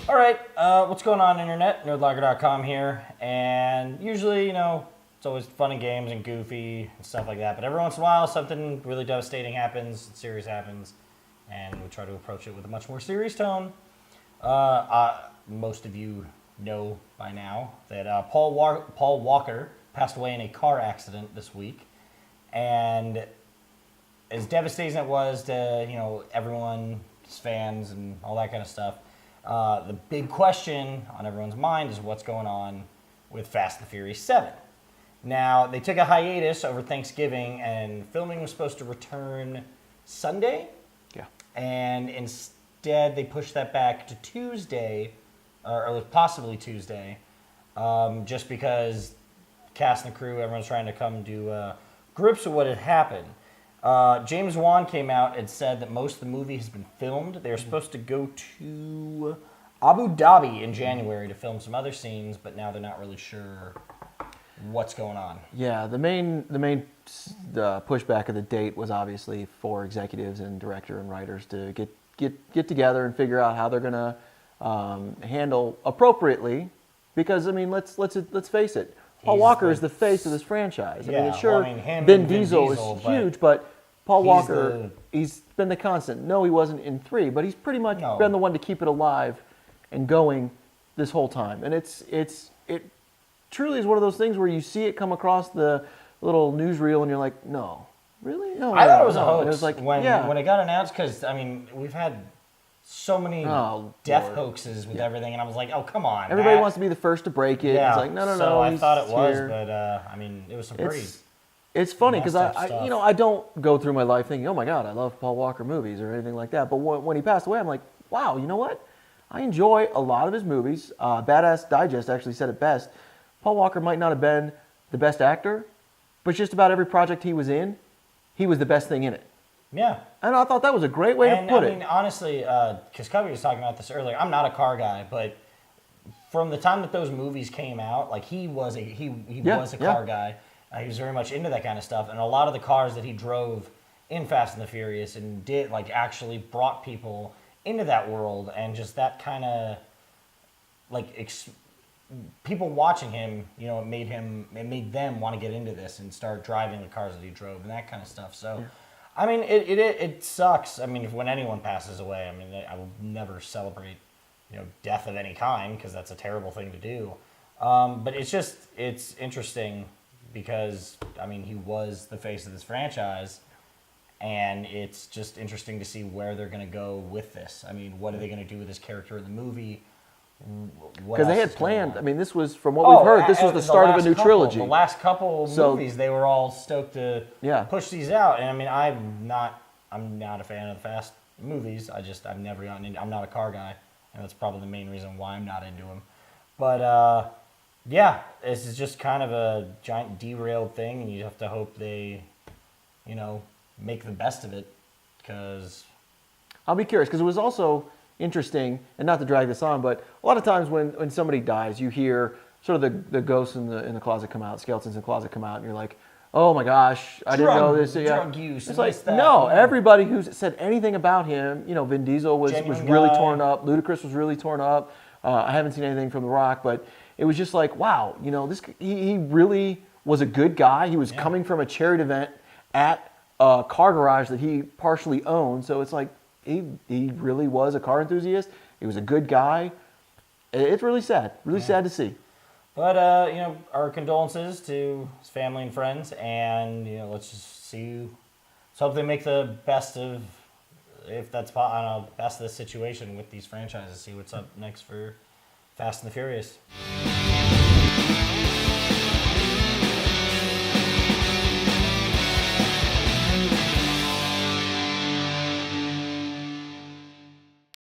All right, what's going on, Internet? nerdlocker.com here. And usually, it's always fun and games and goofy and stuff like that. But every once in a while, something really devastating happens, serious happens, and we try to approach it with a much more serious tone. Most of you know by now that Paul Walker passed away in a car accident this week. And as devastating as it was to, everyone, his fans and all that kind of stuff, the big question on everyone's mind is what's going on with Fast and Furious 7. Now, they took a hiatus over Thanksgiving, and filming was supposed to return Sunday. Yeah. And instead, they pushed that back to Tuesday, or possibly Tuesday, just because cast and crew, everyone's trying to come to grips with what had happened. James Wan came out and said that most of the movie has been filmed. They were supposed to go to Abu Dhabi in January to film some other scenes, but now they're not really sure what's going on. Yeah, the main pushback of the date was obviously for executives and director and writers to get together and figure out how they're going to handle appropriately. Because let's face it, Paul Walker is the face of this franchise. Vin Diesel is huge, but Paul Walker, he's been the constant. No, he wasn't in 3, but he's pretty much been the one to keep it alive and going this whole time. And it truly is one of those things where you see it come across the little newsreel and you're like, no, really? No, I thought it was a hoax. It was like, when it got announced, because, we've had so many death hoaxes with everything, and I was like, oh, come on. Everybody wants to be the first to break it. Yeah. It's like, no. So I thought it was, but, it was some pretty... It's funny because I don't go through my life thinking, oh my God, I love Paul Walker movies or anything like that. But when he passed away, I'm like, wow, you know what? I enjoy a lot of his movies. Badass Digest actually said it best. Paul Walker might not have been the best actor, but just about every project he was in, he was the best thing in it. Yeah. And I thought that was a great way to put it. Honestly, because Cubby was talking about this earlier, I'm not a car guy, but from the time that those movies came out, like he was a car guy. He was very much into that kind of stuff, and a lot of the cars that he drove in Fast and the Furious and did actually brought people into that world, and just that kind of people watching him, it made them want to get into this and start driving the cars that he drove and that kind of stuff. So, yeah. It sucks. When anyone passes away, I will never celebrate, death of any kind because that's a terrible thing to do. But it's interesting. Because, he was the face of this franchise, and it's just interesting to see where they're going to go with this. What are they going to do with this character in the movie? Because they had planned, this was, from what we've heard, this was the start of a new trilogy. The last couple movies, they were all stoked to push these out. And, I'm not a fan of the Fast movies. I've never gotten into, I'm not a car guy, and that's probably the main reason why I'm not into them. But, yeah, this is just kind of a giant derailed thing, and you have to hope they, make the best of it, because... I'll be curious, because it was also interesting, and not to drag this on, but a lot of times when somebody dies, you hear sort of the ghosts in the closet come out, skeletons in the closet come out, and you're like, oh my gosh, I didn't know this. Drug use. It's like, no, everybody who said anything about him, Vin Diesel was really torn up, Ludacris was really torn up, I haven't seen anything from The Rock, but... It was just like, wow, he really was a good guy. He was coming from a charity event at a car garage that he partially owned. So it's like, he really was a car enthusiast. He was a good guy. It's really sad. Really sad to see. But, our condolences to his family and friends. And, let's just see. Let's hope they make the best of, if that's best of the situation with these franchises. See what's up next for Fast and the Furious.